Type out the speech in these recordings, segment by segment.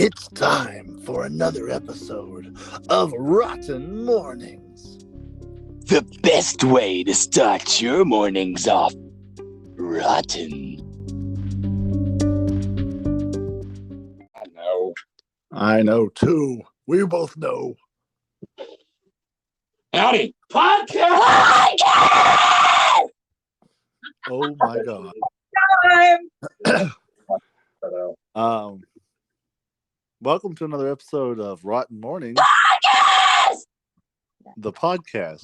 It's time for another episode of Rotten Mournings. The best way to start your mornings off rotten. I know too. We both know. Howdy. Podcast! Oh my God. Welcome to another episode of Rotten Mornings. The podcast.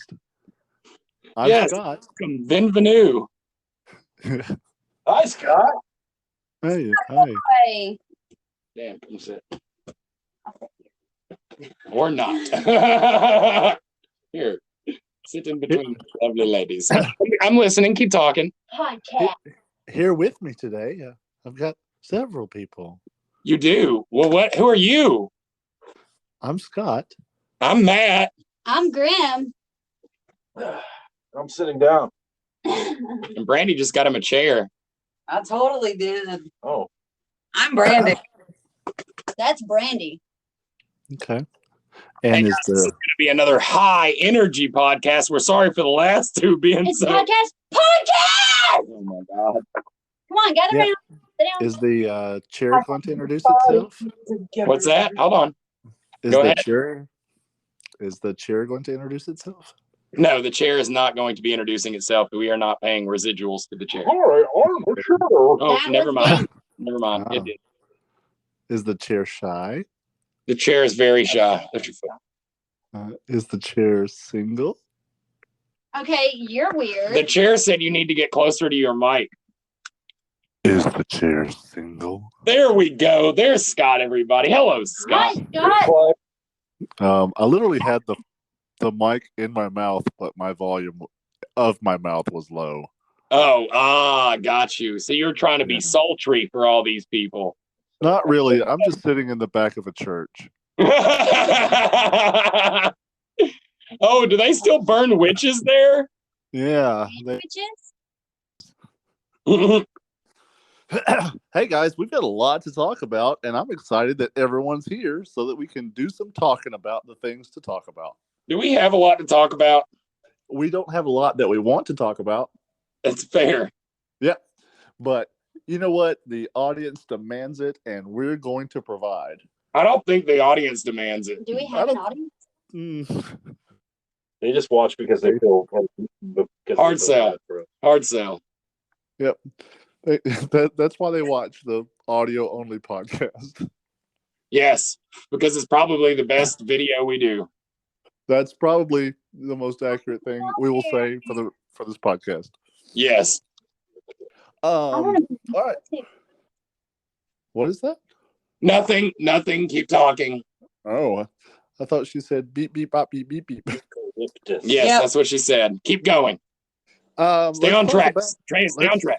I'm Scott. Bienvenue. Hi, Scott. Hey. Hi. Damn, come sit. Or not. Here, sit in between the lovely ladies. I'm listening. Keep talking. Podcast. Here with me today, I've got several people. You do? Well, what? Who are you? I'm Scott. I'm Matt. I'm Grim. I'm sitting down. And Brandy just got him a chair. I totally did. Oh. I'm Brandy. That's Brandy. Okay. And And this is going to be another high energy podcast. We're sorry for the last two being It's so. podcast. Oh my God. Come on, gather Yeah. around. Sit down. is the chair going to introduce itself? What's that? Hold on. Is Go the ahead. chair going to introduce itself? No, the chair is not going to be introducing itself. We are not paying residuals to the chair. All right, I'm sure. Oh, That never was mind. Never mind. Wow. Is the chair shy? The chair is very shy. Lift your foot. Is the chair single? Okay, you're weird. The chair said you need to get closer to your mic. Is the chair single? There we go. There's Scott, everybody. Hello, Hi, Scott. Scott. I literally had the mic in my mouth, but my volume of my mouth was low. Oh, got you. So you're trying to be Yeah. sultry for all these people. Not really. I'm just sitting in the back of a church. Oh, do they still burn witches there? Yeah. Bitches. Hey guys, we've got a lot to talk about, and I'm excited that everyone's here so that we can do some talking about the things to talk about. Do we have a lot to talk about? We don't have a lot that we want to talk about. That's fair. But you know what? The audience demands it, and we're going to provide. I don't think the audience demands it. Do we I have an don't- audience? Mm, They just watch because they feel Hard sell. Hard sell. that's why they watch the audio only podcast. Yes, because it's probably the best video we do. That's probably the most accurate thing we will say for this podcast. Yes. All right. What is that? Nothing. Keep talking. Oh, I thought she said beep beep bop beep beep beep. Yes, Yep. That's what she said. Keep going. Stay Let's on talk track. about- Stay on track.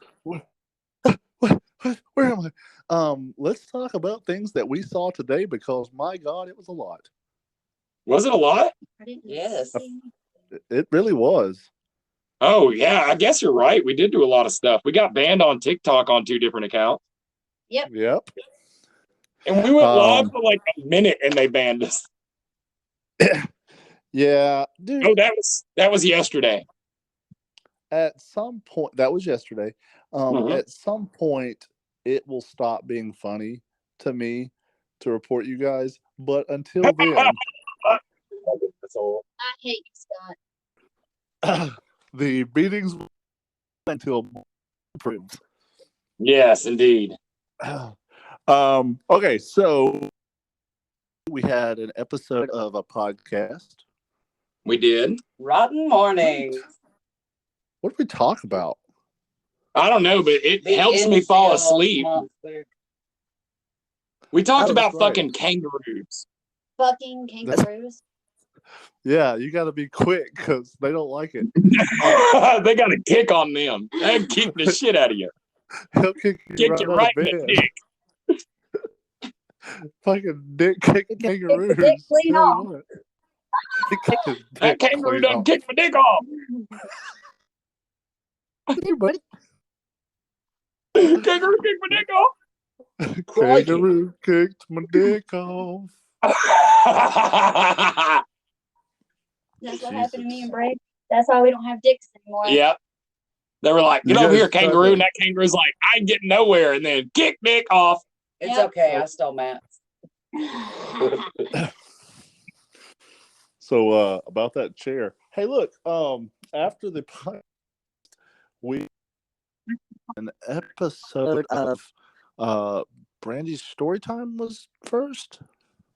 Where am I? Let's talk about things that we saw today because my God, it was a lot. Was it a lot? I didn't Yes. see. It really was. Oh, yeah. I guess you're right. We did do a lot of stuff. We got banned on TikTok on 2 different accounts. Yep. And we went live for like a minute and they banned us. Yeah, dude. Oh, that was yesterday. At some point, that was yesterday. Mhm. At some point, it will stop being funny to me to report you guys. But until then, That's all. I hate you, Scott. the beatings until improves. Yes, indeed. Okay, so we had an episode of a podcast. We did. Rotten Mournings. What did we talk about? I don't know, but it The helps me fall incel asleep. monster. We talked Oh, about that's right. fucking kangaroos. Fucking kangaroos. Yeah, you got to be quick because they don't like it. They got a kick on them. They kick the shit out of you. He'll kick you Kick right you out right of in the bed. dick. Fucking dick kicking kangaroos. dick clean Tell you off. what. He kicked his That dick kangaroo clean done off. kicked my dick off. Hey, buddy. Kangaroo kicked my dick off. Crikey. Kangaroo kicked my dick off. That's what happened to me and Brady. That's why we don't have dicks anymore. Yep. They were like, You get over guys here, tried kangaroo. to- And that kangaroo's like, I ain't getting nowhere. And then kick dick off. It's Yep. okay. I stole Matt's. So about that chair. Hey, look. After the podcast, we an episode of Brandy's Storytime was first.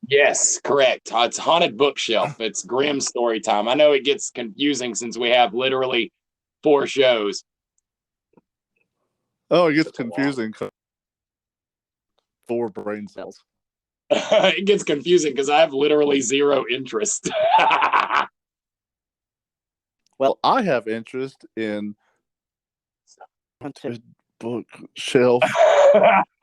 Yes, correct. It's Haunted Bookshelf. It's Grimm story time. I know it gets confusing since we have literally 4 shows. Oh, it gets confusing. 4 brain cells. It gets confusing because I have literally 0 interest. Well, I have interest in Haunted Bookshelf.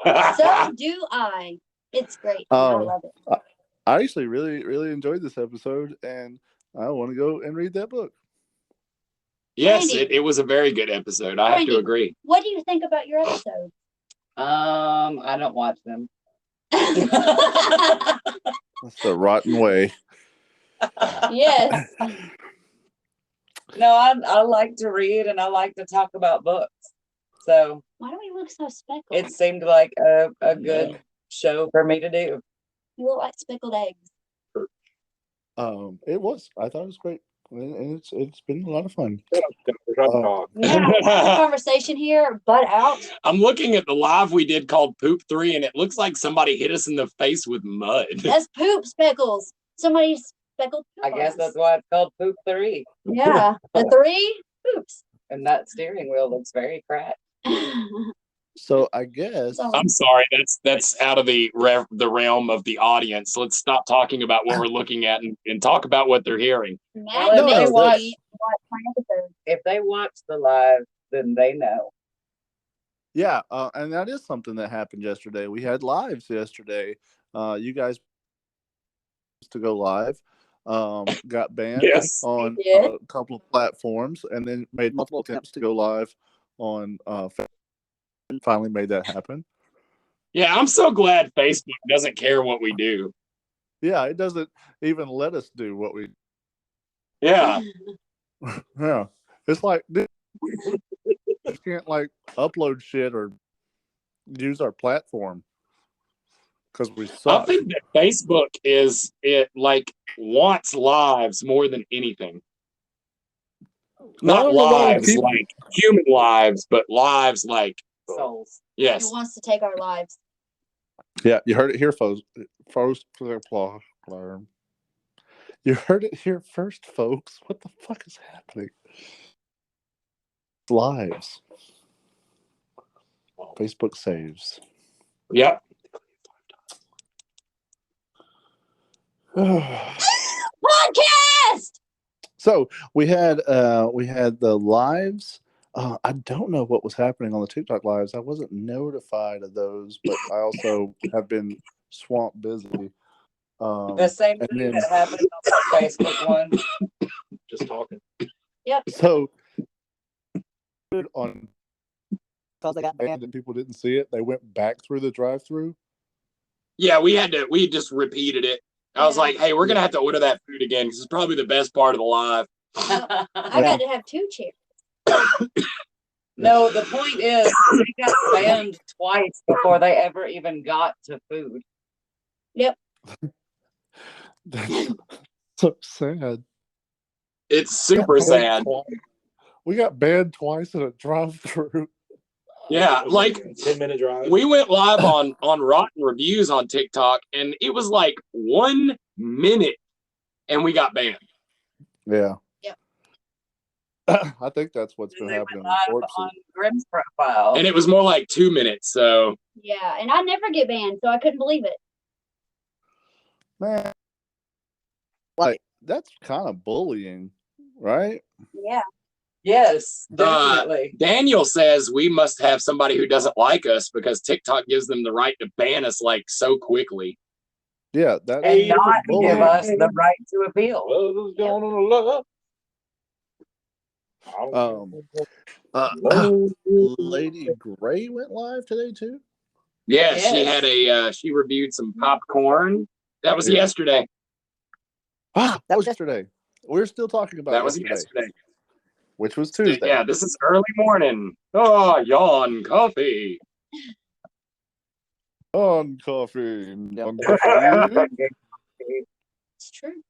So do I. It's great. I love it. I actually really enjoyed this episode, and I want to go and read that book. Yes, Randy. it was a very good episode. I have to Randy. agree. What do you think about your episode? I don't watch them. That's the rotten way. Yes. No, I like to read and I like to talk about books. So Why do we look so speckled? it seemed like a good show for me to do. You look like speckled eggs. It was. I thought it was great, and it's been a lot of fun. We're trying to talk. Yeah, conversation here, butt out. I'm looking at the live we did called Poop 3, and it looks like somebody hit us in the face with mud. That's poop speckles. Somebody speckled poop I guess on that's us. why it's called Poop 3. Yeah, the 3 poops. And that steering wheel looks very cracked. So I guess So- I'm sorry, that's out of the realm of the audience. Let's stop talking about what we're looking at and talk about what they're hearing. Matt Well, makes no, me that's- watch my episode. If they watch the live, then they know. yeah, and that is something that happened yesterday. We had lives yesterday. You guys to go live, got banned Yes. on We did. a couple of platforms, and then made multiple attempts to go live on. And finally made that happen. Yeah, I'm so glad Facebook doesn't care what we do. Yeah, it doesn't even let us do what we. Yeah. Yeah, it's like dude, you can't like upload shit or use our platform because we I suck. think that Facebook wants lives more than anything. Not Well, a lot of lives people- like human lives, but lives like Souls. He yes. wants to take our lives. Yeah, you heard it here, folks. You heard it here first, folks. What the fuck is happening? Lives. Facebook saves. Yep. Podcast! So we had the lives. I don't know what was happening on the TikTok lives. I wasn't notified of those, but I also have been swamped busy. The same and thing then- that happened on the Facebook one. Just talking. So on Because I got and people didn't see it, they went back through the drive-through. Yeah, we just repeted it. I was Yeah. like, hey, we're gonna have to order that food again because it's probably the best part of the live. I got to have 2 chairs. No, the point is they got banned twice before they ever even got to food. That's so sad. It's super Got banned sad. twice. We got banned twice in a drive-through. Yeah, like 10-minute drive. we went live on Rotten Reviews on TikTok, and it was like 1 minute, and we got banned. Yeah. Yep. I think that's what's been They went happening. live with on corpses. Grimm's profile. And it was more like 2 minutes. So Yeah, and I never get banned, so I couldn't believe it. Man, like that's kind of bullying, right? Yeah. Yes, definitely. Daniel says we must have somebody who doesn't like us because TikTok gives them the right to ban us like so quickly. Yeah, that's And not bullying. give us the right to appeal. Love is gonna love. Lady Gray went live today too. Yeah, she Yes. had she reviewed some popcorn. That was Yeah. yesterday. Ah, that was yesterday. We're still talking about That was yesterday, yesterday. which was Tuesday. Yeah, this is early morning. Oh, yawn, coffee. On coffee. On coffee. It's true.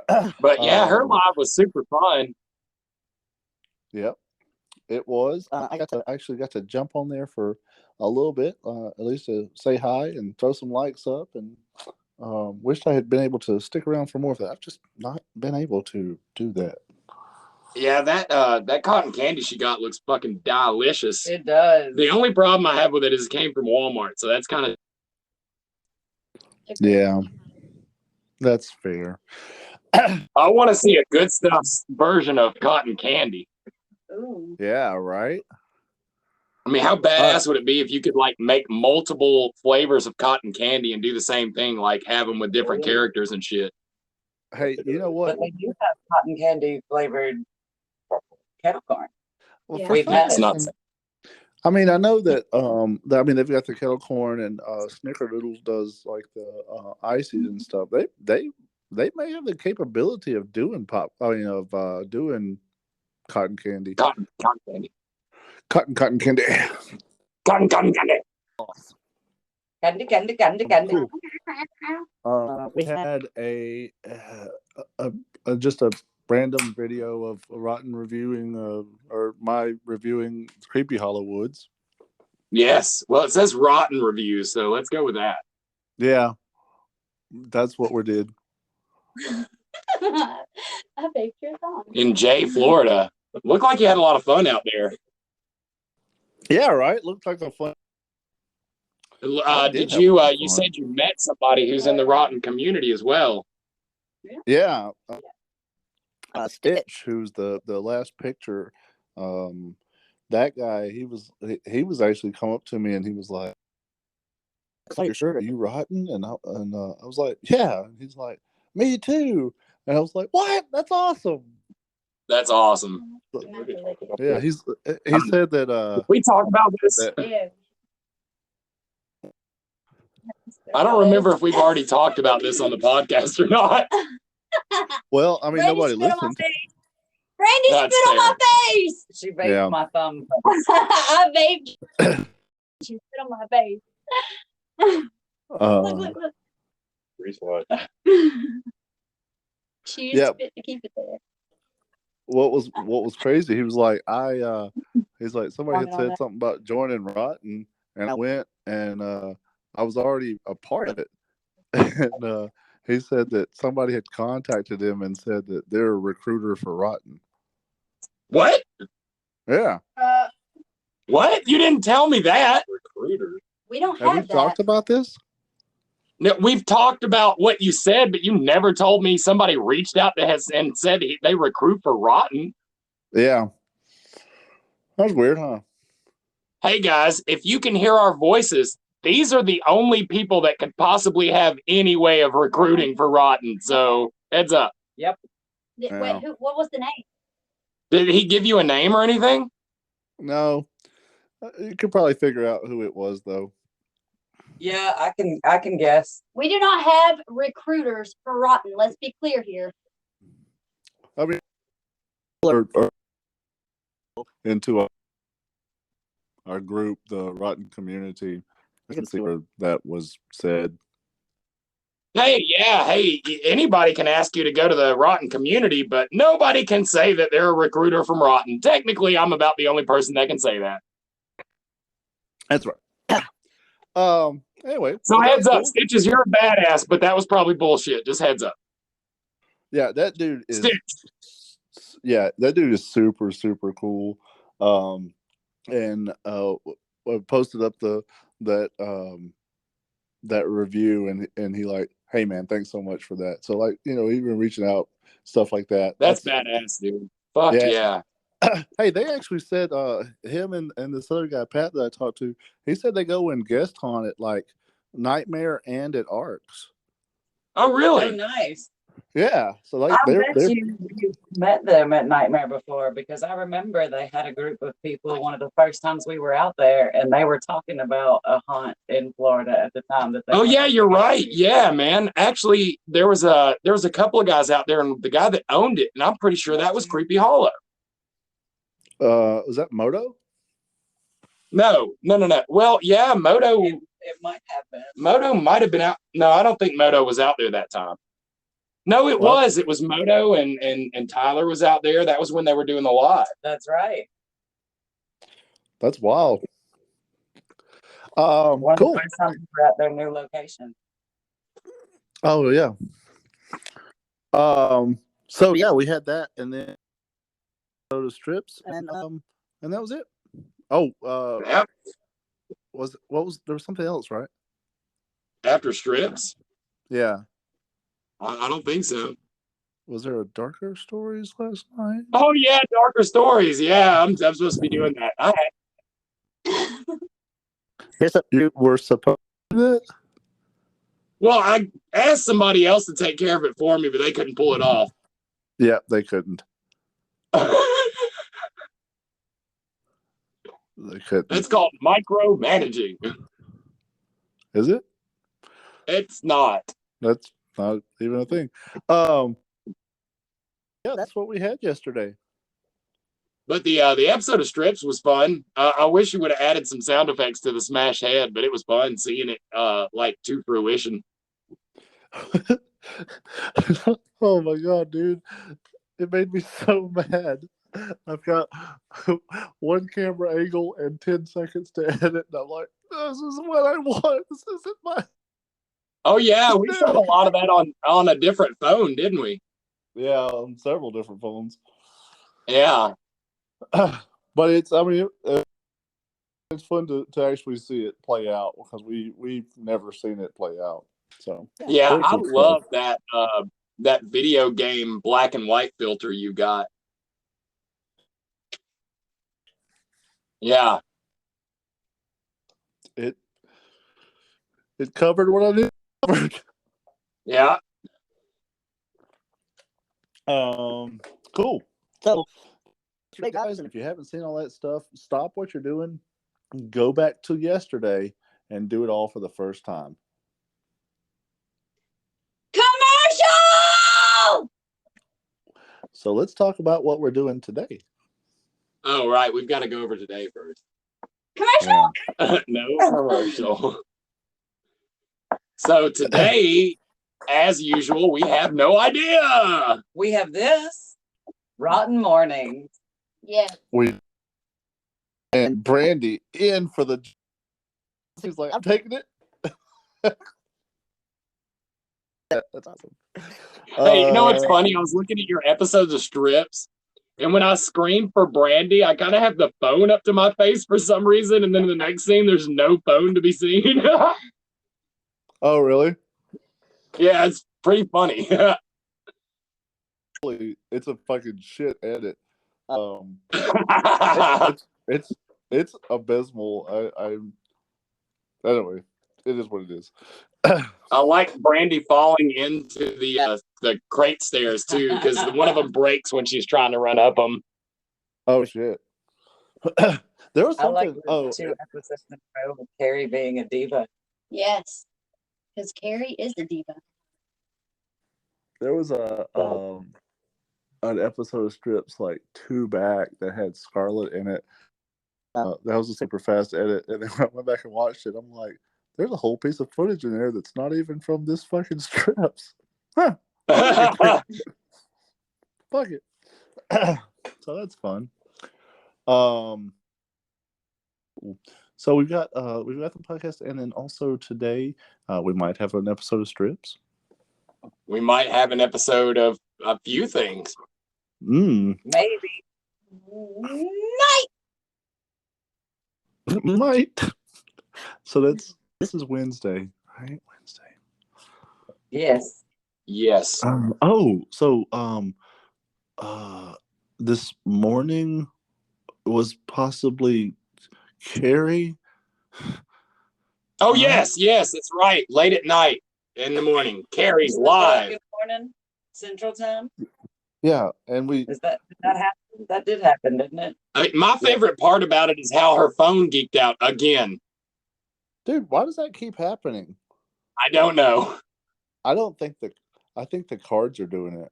But yeah, her Um, live was super fun. Yep, it was. I actually got to jump on there for a little bit, at least to say hi and throw some likes up. And wished I had been able to stick around for more of that. I've just not been able to do that. Yeah, that cotton candy she got looks fucking delicious. It does. The only problem I have with it is it came from Walmart, so that's kind of Yeah, that's fair. I want to see a good stuff version of cotton candy. Ooh. Yeah, right. I mean, how badass would it be if you could like make multiple flavors of cotton candy and do the same thing, like have them with different characters and shit? Hey, you know what? But they do have cotton candy flavored kettle corn. Well, Yeah. for We've some had it. reason- I mean, I know that. I mean, they've got the kettle corn and Snickerdoodles does like the ices and stuff. They may have the capability of doing doing cotton candy. Cotton candy. Cotton candy. Cotton candy. Candy. We had a just a random video of Rotten reviewing or my reviewing Creepy Hollowoods. Yes. Well, it says rotten reviews, so let's go with that. Yeah, that's what we did. I baked your song. In Jay, Florida. Looked like you had a lot of fun out there. Yeah, right. Looked like a fun. I Did have you? fun. You said you met somebody who's in the rotten community as well. Yeah, Stitch, who's the last picture. That guy, he was actually come up to me and he was like, "Your shirt, are you rotten?" And I was like, "Yeah." And he's like, "Me too." And I was like, "What? That's awesome." That's awesome. Yeah, he said that. We talked about this. That, Yeah. I don't remember if we've already talked about this on the podcast or not. well, I mean, Brandy nobody spit on my listened. face. Brandy That's spit on my face. She baked Yeah. my thumb. I vaped. She spit on my face. Look. Reslide. She used Yep. spit to keep it there. What was crazy? He was like, he's like, somebody had Comment on said that. something about joining Rotten, and I went and I was already a part of it. And he said that somebody had contacted him and said that they're a recruiter for Rotten. What? Yeah. What? You didn't tell me that. Recruiter. We don't Have we have that. talked about this? No, we've talked about what you said, but you never told me somebody reached out to us and said they recruit for Rotten. Yeah. That was weird, huh? Hey guys, if you can hear our voices, these are the only people that could possibly have any way of recruiting for Rotten. So heads up. Yeah. Wait, what was the name? Did he give you a name or anything? No. You could probably figure out who it was, though. Yeah, I can guess. We do not have recruiters for Rotten. Let's be clear here. I mean, or into our group, the Rotten community. I can see where that was said. Hey, yeah, hey, anybody can ask you to go to the Rotten community, but nobody can say that they're a recruiter from Rotten. Technically, I'm about the only person that can say that. That's right. Anyway. So heads up, Stitches, you're a badass, but that was probably bullshit. Just heads up. Yeah, that dude is. Stitch. Yeah, that dude is super, super cool. And I posted up that review, and he like, "Hey man, thanks so much for that." So like, even reaching out, stuff like that. That's badass, dude. Fuck yeah. Hey, they actually said him and this other guy Pat that I talked to. He said they go and guest haunt at like Nightmare and at Arcs. Oh, Oh, really? nice. Yeah. So I like bet they're you met them at Nightmare before because I remember they had a group of people one of the first times we were out there and they were talking about a hunt in Florida at the time that they Oh went yeah, to you're right. Florida. Yeah, man. Actually, there was a couple of guys out there, and the guy that owned it, and I'm pretty sure that was Creepy Hollow. was that Moto? No. Well, yeah, Moto It might have been. Moto might have been out. No, I don't think Moto was out there that time. No, it Well- was. It was Moto and Tyler was out there. That was when they were doing the live. That's right. That's wild. One of Cool. the first times we were at their new location. Oh yeah. So yeah, we had that, and then soda strips, and that was it. Oh, Yep. there was something else, right? After strips, Yeah. I don't think so. Was there a darker stories last night? Oh yeah, darker stories. Yeah, I'm supposed to be doing that. All right. Yes, you were supposed to do that? Well, I asked somebody else to take care of it for me, but they couldn't pull it off. Yeah, they couldn't. They couldn't. That's called micromanaging. Is it? It's not. That's not even a thing. Yeah, that's what we had yesterday. But the episode of strips was fun. I wish you would have added some sound effects to the smash head, but it was fun seeing it like to fruition. Oh my god, dude. It made me so mad. I've got one camera angle and 10 seconds to edit, and I'm like, this is what I want. This isn't my. Oh yeah, we shot a lot of that on a different phone, didn't we? Yeah, on several different phones. Yeah. But it's it's fun to actually see it play out because we've never seen it play out. So Yeah, very I cool love stuff. that video game black and white filter you got. Yeah. It covered what I did. Yeah. Cool. So, hey guys, and if you haven't seen all that stuff, stop what you're doing, go back to yesterday, and do it all for the first time. Commercial! So let's talk about what we're doing today. Oh, right. We've got to go over today first. Commercial? No commercial. So today, as usual, we have no idea. We have this Rotten Mournings. Yeah. And Brandy in for the. He's like, I'm taking it. Yeah, that's awesome. Hey, you know what's funny? I was looking at your episodes of strips, and when I scream for Brandy, I kind of have the phone up to my face for some reason, and then in the next scene, there's no phone to be seen. Oh, really? Yeah, it's pretty funny. It's a fucking shit edit. I It's abysmal. Anyway, it is what it is. like Brandy falling into the crate stairs too, because one of them breaks when she's trying to run up them. Oh shit. There was I like something. the 2 episodes in a row of Carrie being a diva. Yes. Because Carrie is the diva. There was an episode of strips like 2 back that had Scarlett in it. That was a super fast edit, and then when I went back and watched it, I'm like, there's a whole piece of footage in there that's not even from this fucking strips. Huh. Fuck it. So that's fun. So we've got the podcast, and then also today we might have an episode of strips. We might have an episode of a few things. Maybe. Night! Might. So this is Wednesday, right? Wednesday. Yes. Yes. This morning was possibly Carrie. Oh yes, that's right. Late at night, in the morning, Carrie's live. Good morning. Central Time? Yeah, and we Did that happen? That did happen, didn't it? My favorite part about it is how her phone geeked out again. dude, why does that keep happening? I don't know. I think the cards are doing it.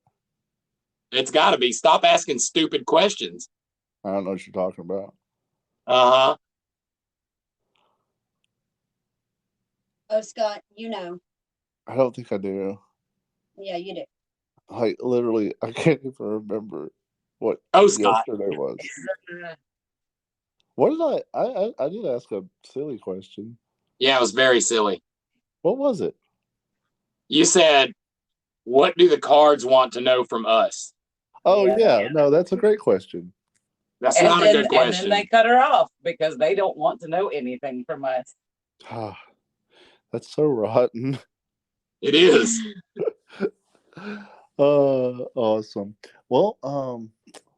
It's got to be. Stop asking stupid questions. I don't know what you're talking about. Uh-huh. Oh, Scott, you know. I don't think I do. Yeah, you do. Like literally, I can't even remember what Scott. yesterday was. What did I did ask a silly question. Yeah, it was very silly. What was it? You said, what do the cards want to know from us? Oh Yeah. yeah, no, that's a great question. That's not a good question. And then they cut her off because they don't want to know anything from us. That's so rotten. It is. Awesome. Well,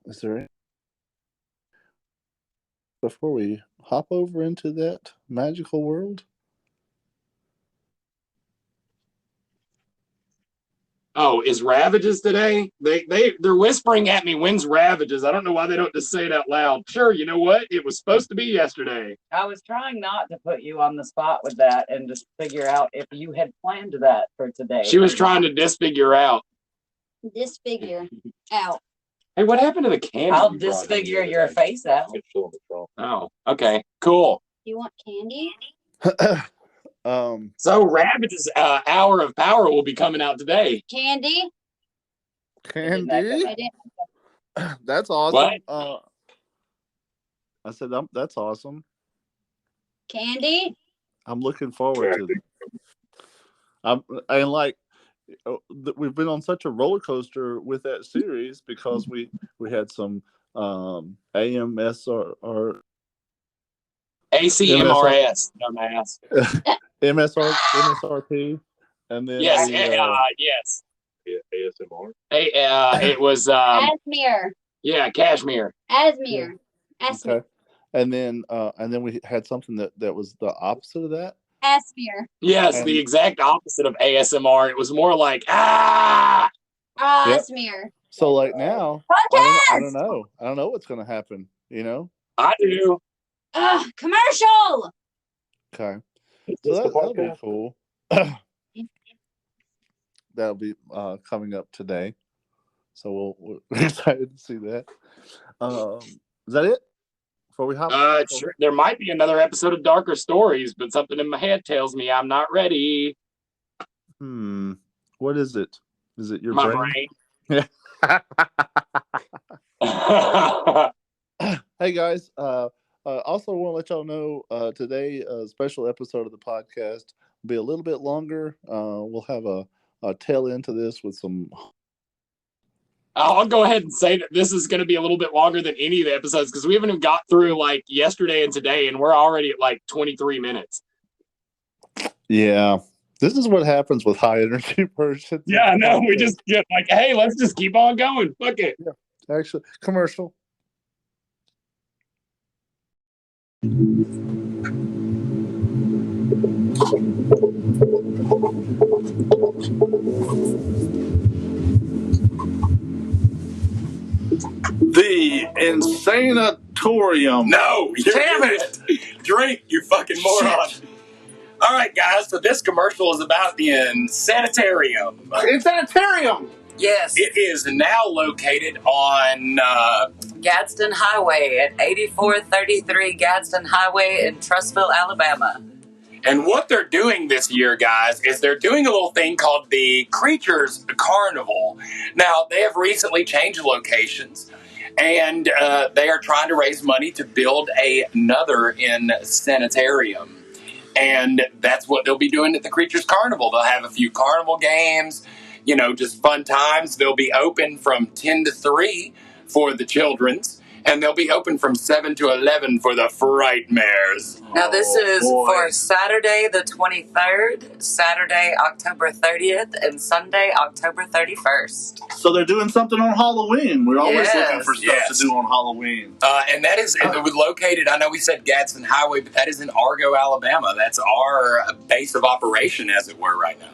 is there any before we hop over into that magical world? Oh, is Ravages today? They're whispering at me, when's Ravages? I don't know why they don't just say it out loud. Sure, you know what? It was supposed to be yesterday. I was trying not to put you on the spot with that and just figure out if you had planned that for today. She was trying to disfigure out. Disfigure out. Hey, what happened to the candy? I'll you brought in disfigure the your other day? face out. It's still in the trunk. Oh, okay, cool. You want candy? So Ravages Hour of Power will be coming out today. Candy? Candy. I didn't. That's awesome. What? I said that's awesome. Candy? I'm looking forward to it. And like we've been on such a roller coaster with that series because we had some AMSR ACMRS, dumbass. MSRP, and then Yes, yes. yes. ASMR. It was Asmere. yeah, Cashmere. Asmere. Asmere. Okay, and then we had something that was the opposite of that. Asmere. Yes, And- the exact opposite of ASMR. It was more like ah. Asmere. So like now, Podcast. I don't know. I don't know what's going to happen. You know. I do. Commercial. Okay. Is So this the that'll be podcast? cool. That'll be coming up today. So we're excited to see that. Is that it? Before we hop? Sure. There might be another episode of Darker Stories, but something in my head tells me I'm not ready. What is it? Is it your My brain? brain. Hey guys. Also want to let y'all know today a special episode of the podcast will be a little bit longer. We'll have a tail end to this with some. I'll go ahead and say that this is going to be a little bit longer than any of the episodes because we haven't even got through like yesterday and today, and we're already at like 23 minutes. Yeah, this is what happens with high energy versions. Yeah, I know. We just get like, hey, let's just keep on going. Fuck it. Yeah, actually, commercial. The Insanatorium. No, damn it! Drink, you fucking moron. All right, guys, so this commercial is about the Insanitarium. Insanitarium. Yes. It is now located on Gadsden Highway at 8433 Gadsden Highway in Trussville, Alabama. and what they're doing this year, guys, is they're doing a little thing called the Creatures Carnival. Now, they have recently changed locations, and they are trying to raise money to build another Insanitarium. And that's what they'll be doing at the Creatures Carnival. They'll have a few carnival games, you know, just fun times. They'll be open from 10 to 3 for the children's, and they'll be open from 7 to 11 for the Frightmares. Now, this is boy. for Saturday the 23rd, Saturday October 30th, and Sunday October 31st. So they're doing something on Halloween. We're always Yes. looking for stuff to do on Halloween. And that is it was located, I know we said Gadsden Highway, but that is in Argo, Alabama. That's our base of operation, as it were, right now.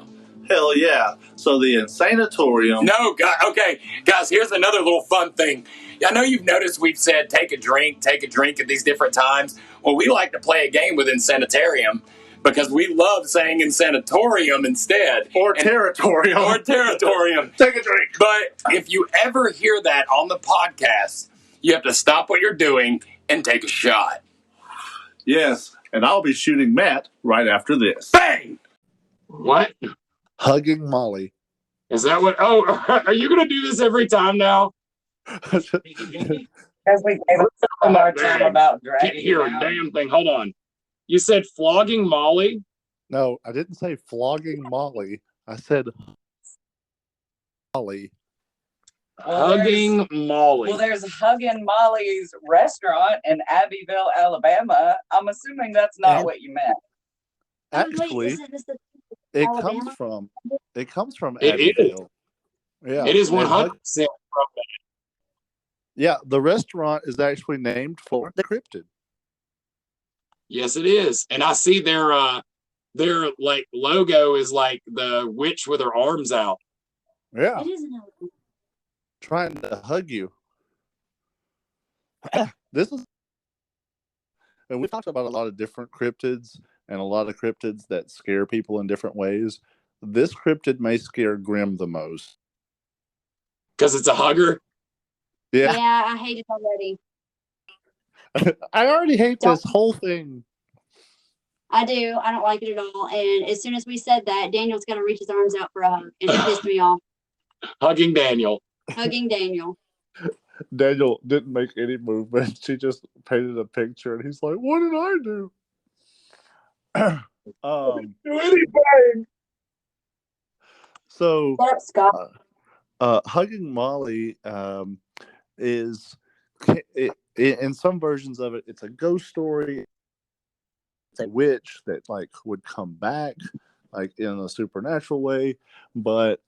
Hell yeah. So the Insanatorium. No, God, okay, guys, here's another little fun thing. I know you've noticed we've said take a drink at these different times. Well, we like to play a game with Insanitarium because we love saying Insanatorium instead. Or Territorium. Or Territorium. Take a drink. But if you ever hear that on the podcast, you have to stop what you're doing and take a shot. Yes, and I'll be shooting Matt right after this. Bang! What? Hugging Molly. Is that what? Oh, are you going to do this every time now? Because we gave us a hard time about Can't dragging hear a it out. damn thing. Hold on. You said flogging Molly? No, I didn't say flogging Molly. I said Molly. Hugging Molly. Well, there's Huggin Molly's restaurant in Abbeville, Alabama. I'm assuming that's not And- what you meant. Actually, isn't this the it Alabama? comes from It is. Abbeville. Yeah, It is and 100% Hug- from that. Yeah, the restaurant is actually named for the cryptid. Yes, it is. And I see their like logo is like the witch with her arms out. Yeah, It is an elephant. trying to hug you. This is, and we talked about a lot of different cryptids and a lot of cryptids that scare people in different ways. This cryptid may scare Grim the most. Because it's a hugger. Yeah, Yeah, I hate it already. I already hate this whole thing. I do. I don't like it at all. And as soon as we said that, Daniel's going to reach his arms out for a hug. And it pissed me off. Hugging Daniel. Hugging Daniel. Daniel didn't make any movement. She just painted a picture, and he's like, "What did I do?" Do anything. So, What up, Scott? Hugging Molly is in some versions of it, it's a ghost story. It's a witch that like would come back like in a supernatural way, but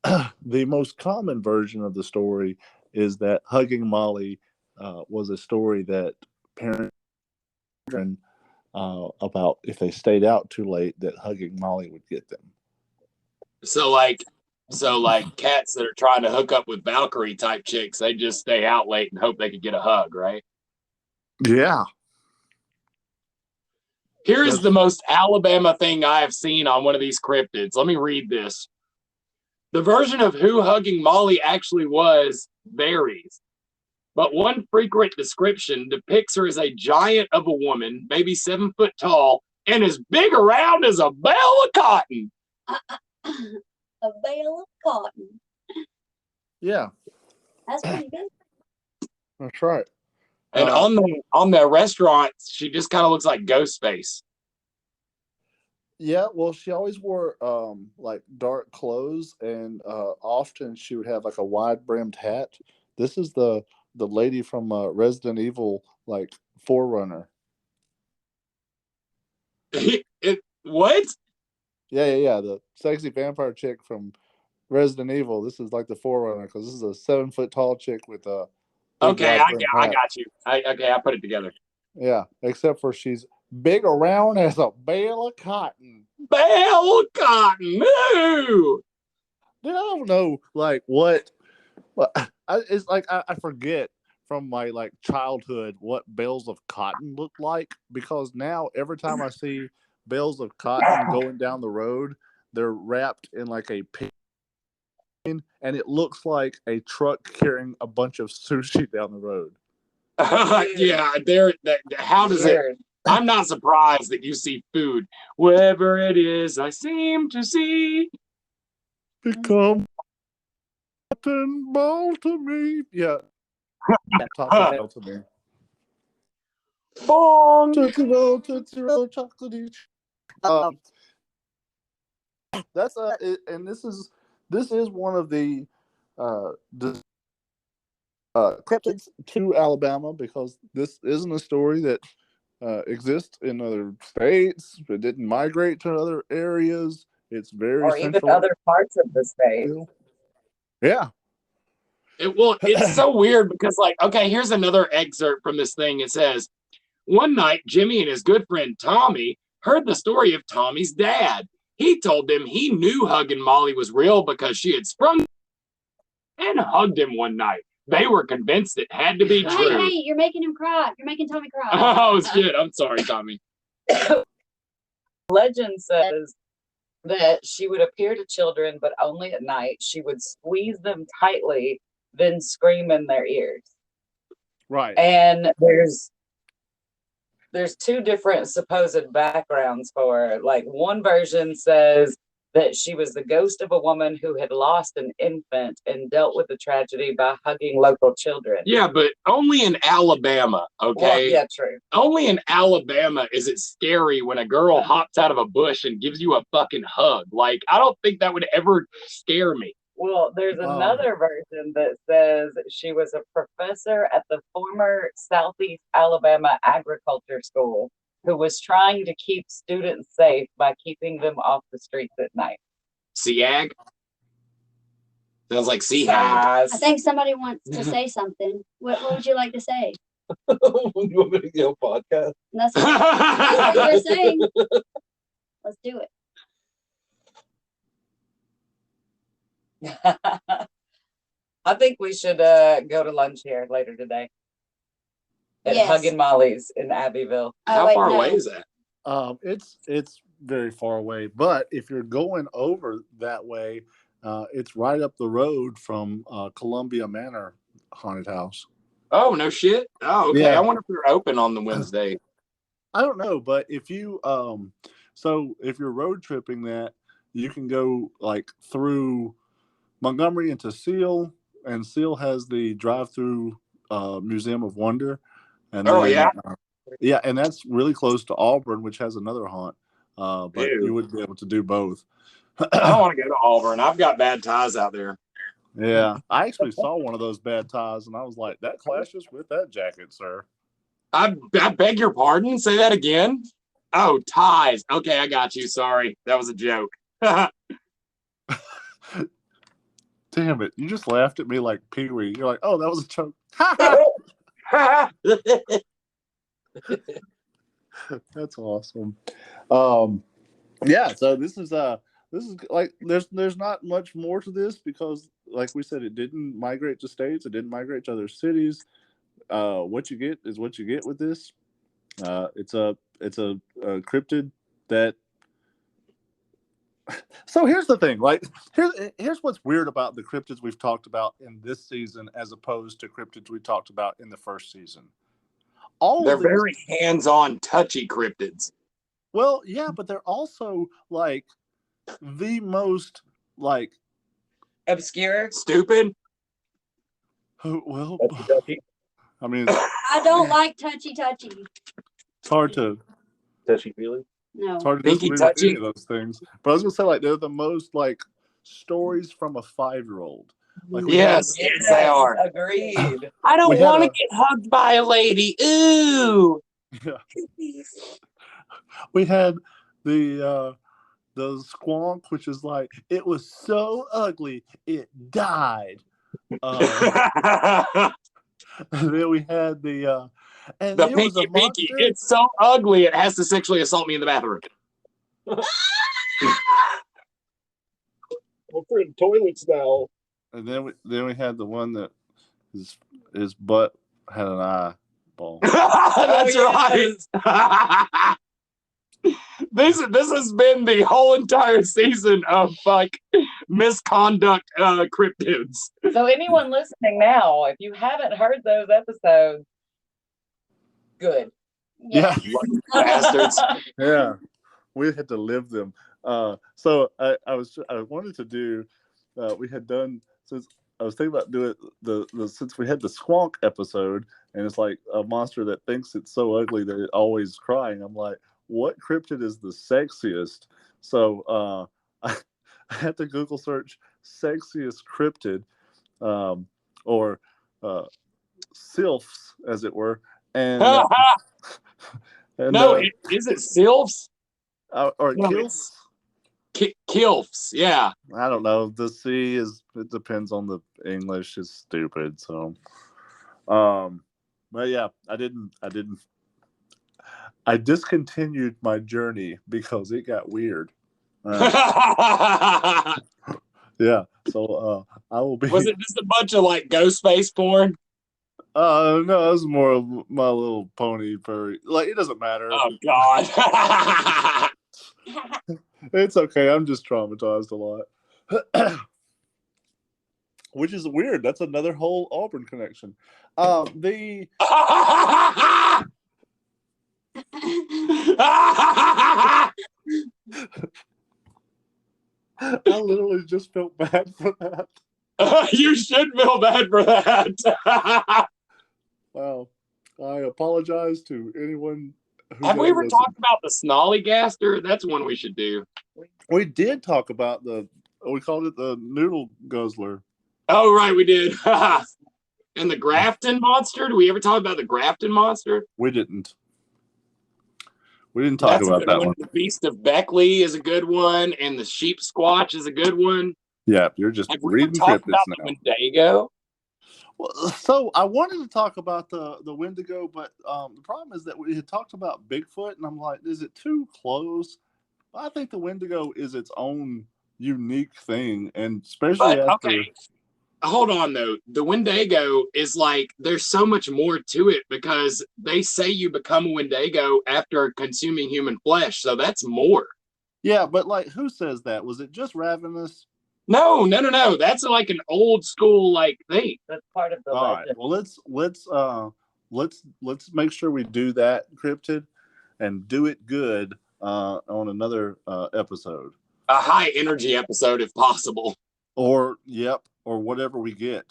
the most common version of the story is that Hugging Molly was a story that parents about if they stayed out too late, that Hugging Molly would get them. So like cats that are trying to hook up with Valkyrie type chicks, they just stay out late and hope they could get a hug, right? Yeah. Here is the most Alabama thing I have seen on one of these cryptids. Let me read this. The version of who Hugging Molly actually was varies, but one frequent description depicts her as a giant of a woman, maybe 7 foot tall, and as big around as a bale of cotton. A bale of cotton. Yeah, That's pretty good. that's right. And on the restaurant, she just kind of looks like Ghostface. Yeah, well, she always wore like dark clothes, and often she would have like a wide brimmed hat. This is the lady from Resident Evil, like Forerunner. What? Yeah. The sexy vampire chick from Resident Evil. This is like the Forerunner because this is a 7 foot tall chick with a. big Okay, wide I brimmed hat. got you. I put it together. Yeah, except for she's big around as a bale of cotton. Bale of cotton. No. Dude, I don't know, like what. It's like I forget from my like childhood what bales of cotton looked like, because now every time I see bales of cotton going down the road, they're wrapped in like a pin, and it looks like a truck carrying a bunch of sushi down the road. Yeah, how does it? I'm not surprised that you see food wherever it is. I seem to see. Become cotton ball to me. Yeah. Taco Bell to me. Bong. Tootsie roll, chocolate each. That's and this is one of the cryptids to Alabama, because this isn't a story that exists in other states. It didn't migrate to other areas. It's very Or even central. other parts of the state. Yeah. It's so weird because, like, okay, here's another excerpt from this thing. It says, one night, Jimmy and his good friend Tommy heard the story of Tommy's dad. He told them he knew Huggin Molly was real because she had sprung and hugged him one night. They were convinced it had to be Hey, true. hey, you're making him cry. You're making Tommy cry. Oh shit! I'm sorry, Tommy. Legend says that she would appear to children, but only at night. She would squeeze them tightly, then scream in their ears. Right. And there's two different supposed backgrounds for her. Like, one version says that she was the ghost of a woman who had lost an infant and dealt with the tragedy by hugging local children. Yeah, but only in Alabama, okay? Well, yeah, true. Only in Alabama is it scary when a girl hops out of a bush and gives you a fucking hug. Like, I don't think that would ever scare me. Well, there's another version that says she was a professor at the former Southeast Alabama Agriculture School who was trying to keep students safe by keeping them off the streets at night. Seag? Sounds like Seahag. I think somebody wants to say something. What would you like to say? You want me to get a podcast? That's what you're saying. Let's do it. I think we should go to lunch here later today at Yes. Huggin Molly's in Abbeville. How wait, far no. away is that? It's very far away, but if you're going over that way, it's right up the road from Columbia Manor Haunted House. Oh, no shit. Oh, okay. Yeah. I wonder if they're open on the Wednesday. I don't know, but if you so if you're road tripping that, you can go like through Montgomery into Seal, and Seal has the drive-through Museum of Wonder. And Oh, then, yeah? Yeah, and that's really close to Auburn, which has another haunt. But Ew. you wouldn't be able to do both. I don't want to go to Auburn. I've got bad ties out there. Yeah, I actually saw one of those bad ties, and I was like, that clashes with that jacket, sir. I beg your pardon? Say that again? Oh, ties. Okay, I got you. Sorry. That was a joke. Damn it. You just laughed at me like Pee-wee. You're like, oh, that was a joke. That's awesome. Yeah, so this is like there's not much more to this because like we said, it didn't migrate to states, it didn't migrate to other cities. What you get is what you get with this. It's a cryptid that. So here's the thing, like here's what's weird about the cryptids we've talked about in this season as opposed to cryptids we talked about in the first season. They're very hands-on, touchy cryptids. Well, yeah, but they're also like the most like Obscure. Stupid. well. Touchy. I mean, I don't like touchy. it's hard to feely. No. It's hard to Pinky disagree with touchy? any of those things. But I was gonna say, like, they're the most like stories from a 5-year-old. Like, Yes, they are. Agreed. I don't We had want to a- get hugged by a lady. Ooh. we had the squonk, which is like, it was so ugly it died. And then we had the and The it was a pinky. monster. It's so ugly it has to sexually assault me in the bathroom. We're in toilets now. And then we had the one that his butt had an eyeball. That's yes. right. This has been the whole entire season of like misconduct cryptids. So anyone listening now, if you haven't heard those episodes, good. Yeah. Bastards. Yeah, we had to live them. So I wanted to do. We had done since I was thinking about doing the since we had the squonk episode, and it's like a monster that thinks it's so ugly that it always crying. I'm like, what cryptid is the sexiest? So I had to Google search sexiest cryptid, or sylphs, as it were, and. And, No, is it sylphs? or No, kills? Kilfs, yeah. I don't know. The C it depends on the English. It's stupid. So, but yeah, I discontinued my journey because it got weird. Yeah. So I will be. Was it just a bunch of like ghost face porn? No, it was more of My Little Pony furry. Like, it doesn't matter. Oh God. It's okay. I'm just traumatized a lot. Which is weird. That's another whole Auburn connection. The I literally just felt bad for that. You should feel bad for that. Wow. I apologize to anyone who Have we may ever listen. talked about the snollygaster? That's one we should do. We did talk about we called it the noodle guzzler. Oh, right, we did. And the Grafton monster? Did we ever talk about the Grafton monster? We didn't. We didn't talk That's a about good that one. The Beast of Beckley is a good one, and the Sheep Squatch is a good one. Yeah, you're just Have we ever reading talked cryptids about now. the Wendigo? Well, so I wanted to talk about the Wendigo, but the problem is that we had talked about Bigfoot, and I'm like, is it too close? I think the Wendigo is its own unique thing, and especially But, after. okay. Hold on, though. The Wendigo is like, there's so much more to it because they say you become a Wendigo after consuming human flesh. So that's more. Yeah, but like, who says that? Was it just Ravenous? No. That's like an old school like thing. That's part of the All legend. right. Well, let's make sure we do that cryptid, and do it good on another episode. A high energy episode, if possible. Or whatever we get.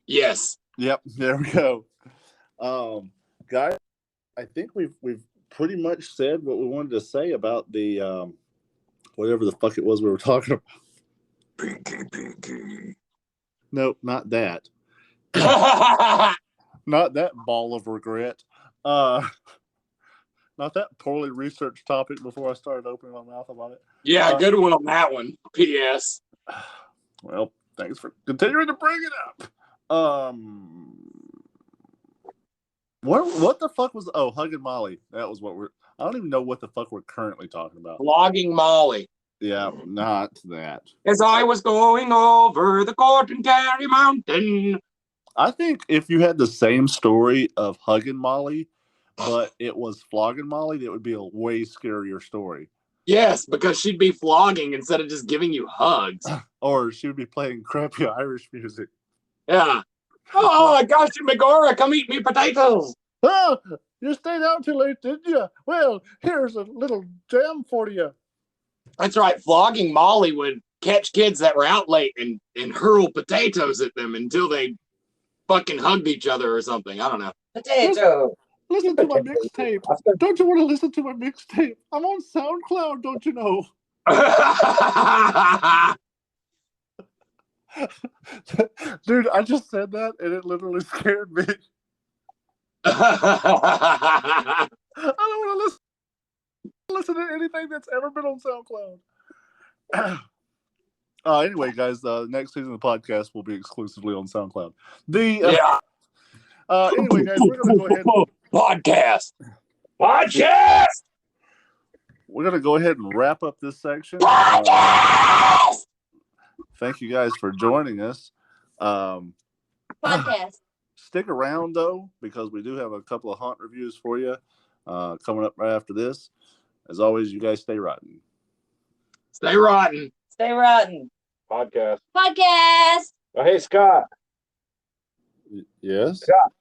Yes. Yep, there we go. Guys, I think we've pretty much said what we wanted to say about the whatever the fuck it was we were talking about. Pinky. Nope, not that. Not that ball of regret. Not that poorly researched topic before I started opening my mouth about it. Yeah, good one on that one. P.S. Well, thanks for continuing to bring it up. What the fuck was Huggin Molly? That was what I don't even know what the fuck we're currently talking about. Flogging Molly. Yeah, not that. As I was going over the Corton Carry Mountain. I think if you had the same story of Huggin Molly, but it was flogging Molly, it would be a way scarier story. Yes, because she'd be flogging instead of just giving you hugs. Or she would be playing crappy Irish music. Yeah. Oh, I got you, Megora. Come eat me potatoes. Oh, you stayed out too late, didn't you? Well, here's a little jam for you. That's right. Flogging Molly would catch kids that were out late and hurl potatoes at them until they fucking hugged each other or something. I don't know. Potato. Listen to my mixtape. Don't you want to listen to my mixtape? I'm on SoundCloud, don't you know? Dude, I just said that and it literally scared me. I don't want to listen to anything that's ever been on SoundCloud. Anyway, guys, next season of the podcast will be exclusively on SoundCloud. Anyway, guys, we're going to go ahead. Podcast. We're going to go ahead and wrap up this section. Thank you guys for joining us. Podcast. Stick around, though, because we do have a couple of haunt reviews for you coming up right after this. As always, you guys stay rotten. Stay rotten. Stay rotten. Podcast. Podcast. Oh, hey, Scott. Yes? Scott.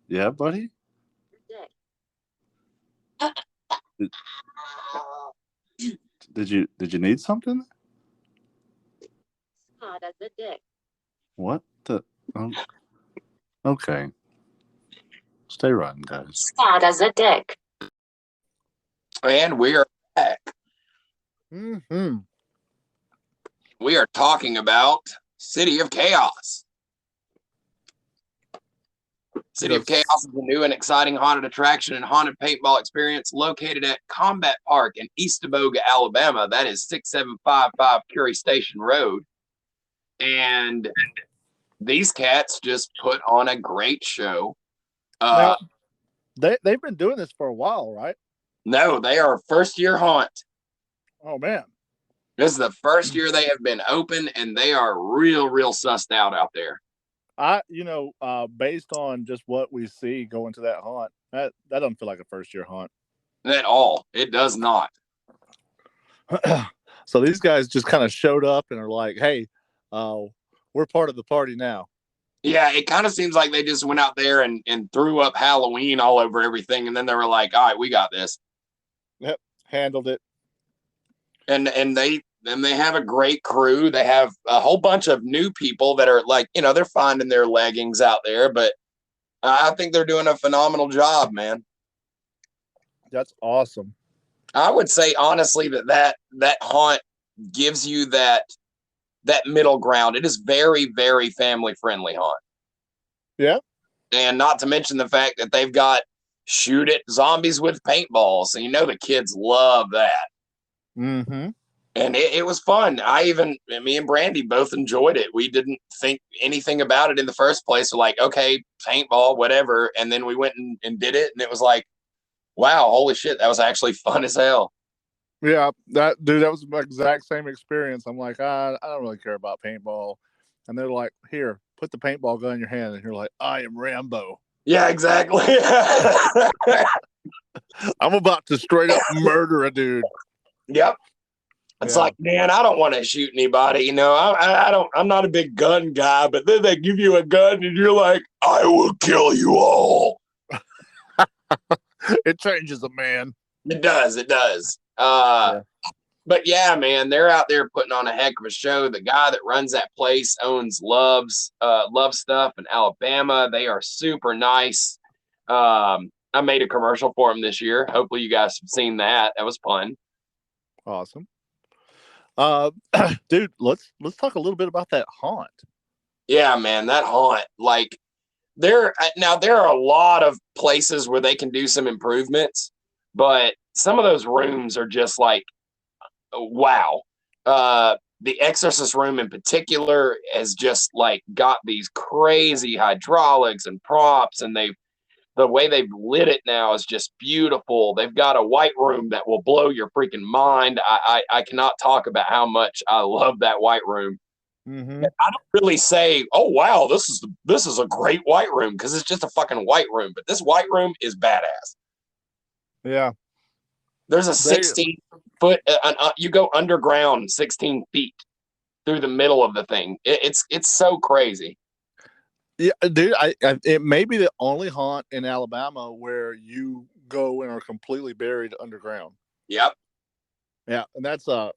Yeah, buddy? Did you need something? Oh, that's a dick. What the? Okay. Stay rotten, guys. Scott as a dick. And we are back. Mm-hmm. We are talking about City of Chaos. City of Chaos is a new and exciting haunted attraction and haunted paintball experience located at Combat Park in Eastaboga, Alabama. That is 6755 Curie Station Road. And these cats just put on a great show. Now, they've been doing this for a while, right? No, they are first year haunt. Oh man. This is the first year they have been open, and they are real sussed out there. Based on just what we see going to that haunt, that doesn't feel like a first year haunt At all. It does not. So these guys just kind of showed up and are like, "Hey, we're part of the party now." Yeah, it kind of seems like they just went out there and threw up Halloween all over everything, and then they were like, "All right, we got this." Yep, handled it. And they have a great crew. They have a whole bunch of new people that are like, they're finding their leggings out there, but I think they're doing a phenomenal job, man. That's awesome. I would say honestly that haunt gives you that middle ground. It is very, very family friendly haunt. Yeah. And not to mention the fact that they've got shoot at zombies with paintballs. And the kids love that. Mm-hmm. And it was fun. Me and Brandy both enjoyed it. We didn't think anything about it in the first place. We're like, okay, paintball, whatever. And then we went and did it. And it was like, wow, holy shit, that was actually fun as hell. Yeah, that was my exact same experience. I'm like, I don't really care about paintball. And they're like, here, put the paintball gun in your hand. And you're like, I am Rambo. Yeah, exactly. I'm about to straight up murder a dude. Yep. It's like, man, I don't want to shoot anybody. I'm not a big gun guy, but then they give you a gun and you're like, I will kill you all. It changes a man. It does. But yeah, man, they're out there putting on a heck of a show. The guy that runs that place owns Love Stuff in Alabama. They are super nice. I made a commercial for them this year. Hopefully you guys have seen that. That was fun. Awesome. Dude, let's talk a little bit about that haunt. Yeah, man, that haunt. Like, there are a lot of places where they can do some improvements, but some of those rooms are just like, wow. The Exorcist room in particular has just like got these crazy hydraulics and props, and the way they've lit it now is just beautiful. They've got a white room that will blow your freaking mind. I cannot talk about how much I love that white room. Mm-hmm. I don't really say, oh wow, this is a great white room, because it's just a fucking white room. But this white room is badass. Yeah. There's a 16-foot. You go underground 16 feet through the middle of the thing. It's so crazy. Yeah, dude. It may be the only haunt in Alabama where you go and are completely buried underground. Yep. Yeah, and that's a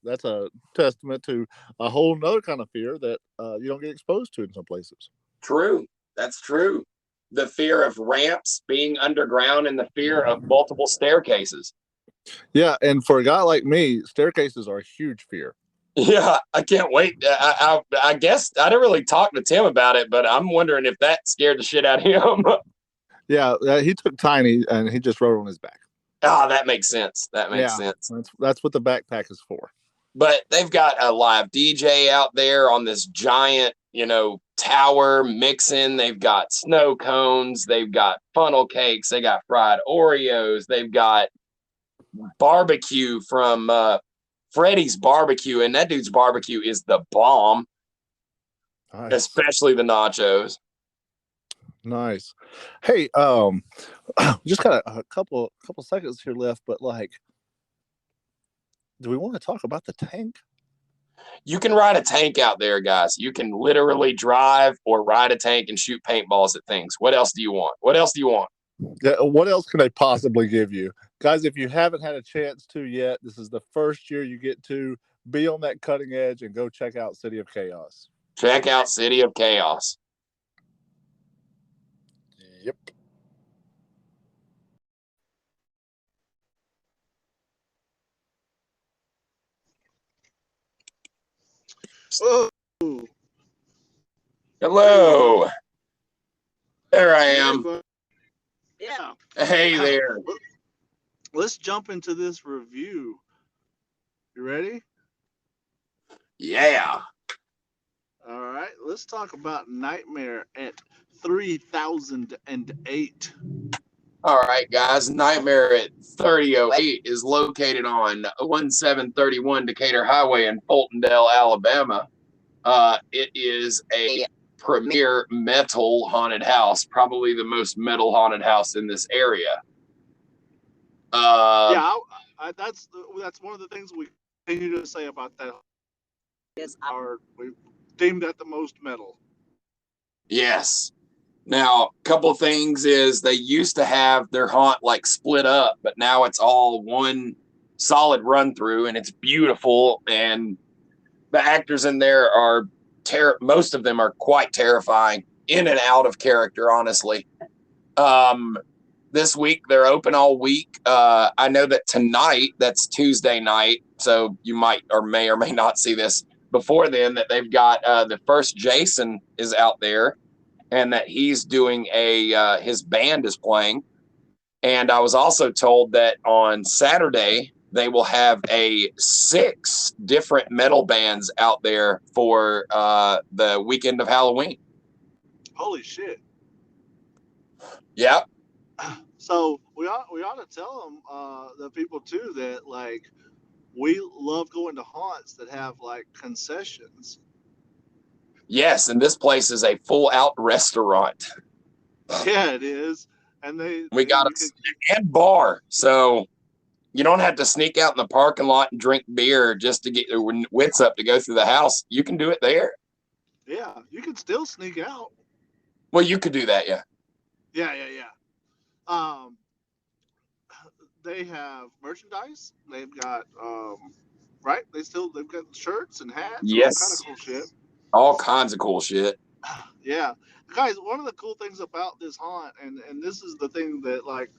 testament to a whole nother kind of fear that you don't get exposed to in some places. True. That's true. The fear of ramps being underground and the fear of multiple staircases. Yeah, and for a guy like me, staircases are a huge fear. Yeah, I can't wait. I guess I didn't really talk to Tim about it, but I'm wondering if that scared the shit out of him. Yeah, he took Tiny and he just rode on his back. Ah, that makes sense. That makes sense. That's what the backpack is for. But they've got a live DJ out there on this giant, tower mixing. They've got snow cones. They've got funnel cakes. They got fried Oreos. They've got barbecue from Freddy's Barbecue, and that dude's barbecue is the bomb. Nice. Especially the nachos. Nice. Hey, just got a couple seconds here left, but do we want to talk about the tank? You can ride a tank out there, guys. You can literally drive or ride a tank and shoot paintballs at things. What else do you want? Yeah, what else can they possibly give you? Guys, if you haven't had a chance to yet, this is the first year you get to be on that cutting edge and go check out City of Chaos. Check out City of Chaos. Yep. Oh. Hello. There I am. Yeah. Hey there. Let's jump into this review. You ready? Yeah. All right. Let's talk about Nightmare at 3008. All right, guys. Nightmare at 3008 is located on 1731 Decatur Highway in Fultondale, Alabama. It is a premier metal haunted house, probably the most metal haunted house in this area. Yeah, that's one of the things we continue to say about that. We deemed that the most metal. Yes. Now, a couple things is they used to have their haunt like split up, but now it's all one solid run through, and it's beautiful. And the actors in there are most of them are quite terrifying, in and out of character, honestly. This week they're open all week. I know that tonight, that's Tuesday night, so you might or may not see this before then, that they've got the first Jason is out there, and that he's doing his band is playing. And I was also told that on Saturday they will have 6 different metal bands out there for the weekend of Halloween. Holy shit! Yeah. So we ought to tell them, the people too, that like we love going to haunts that have like concessions. Yes, and this place is a full out restaurant. Yeah, it is, and We got a snack and bar, so you don't have to sneak out in the parking lot and drink beer just to get your wits up to go through the house. You can do it there. Yeah, you can still sneak out. Well, you could do that, yeah. Yeah. They have merchandise. They've got right. They've got shirts and hats. Yes. And all kind of cool shit. All kinds of cool shit. Yeah, guys. One of the cool things about this haunt, and this is the thing that like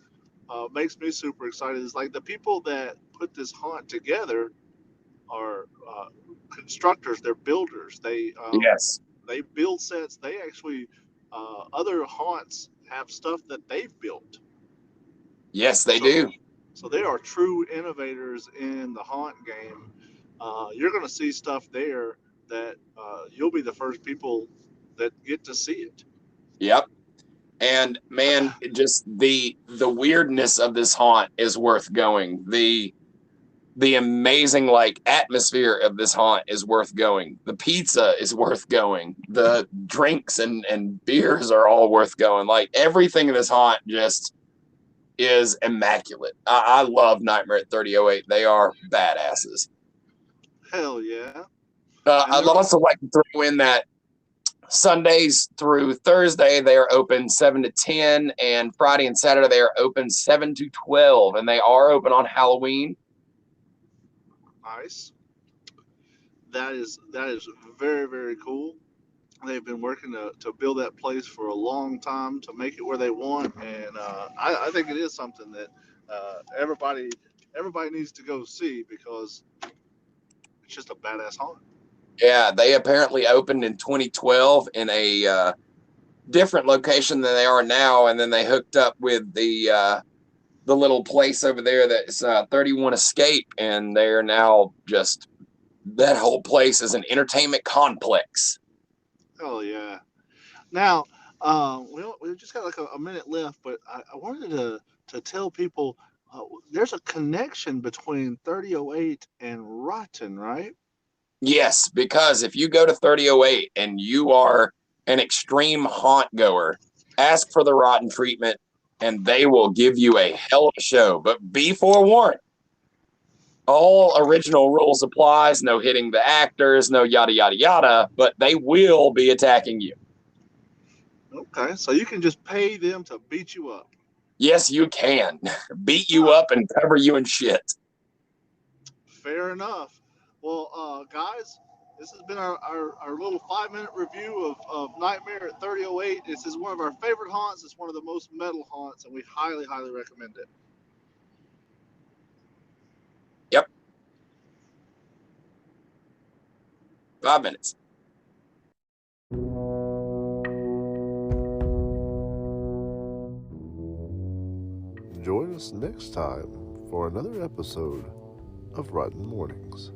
makes me super excited, is like the people that put this haunt together are constructors. They're builders. Yes. They build sets. They actually other haunts have stuff that they've built. Yes, they do. So they are true innovators in the haunt game. You're going to see stuff there that you'll be the first people that get to see it. Yep. And man, just the weirdness of this haunt is worth going. The amazing like atmosphere of this haunt is worth going. The pizza is worth going. The drinks and beers are all worth going. Like everything in this haunt just is immaculate. I love Nightmare at 3008. They are badasses. Hell yeah. I'd also like to throw in that Sundays through Thursday, they are open 7 to 10, and Friday and Saturday, they are open 7 to 12, and they are open on Halloween. Nice. That is very, very cool. They've been working to build that place for a long time to make it where they want, and I think it is something that everybody needs to go see, because it's just a badass haunt. Yeah, they apparently opened in 2012 in a different location than they are now, and then they hooked up with the little place over there that's 31 Escape, and they're now just, that whole place is an entertainment complex. Oh yeah. Now, we just got like a minute left, but I wanted to tell people there's a connection between 3008 and ROTN, right? Yes, because if you go to 3008 and you are an extreme haunt goer, ask for the ROTN treatment, and they will give you a hell of a show. But be forewarned, all original rules applies. No hitting the actors, no yada yada yada. But they will be attacking you. Okay, so you can just pay them to beat you up. Yes, you can beat you up and cover you in shit. Fair enough. Well, guys, this has been our little 5-minute review of Nightmare at 3008. This is one of our favorite haunts. It's one of the most metal haunts, and we highly, highly recommend it. Yep. 5 minutes. Join us next time for another episode of Rotten Mournings.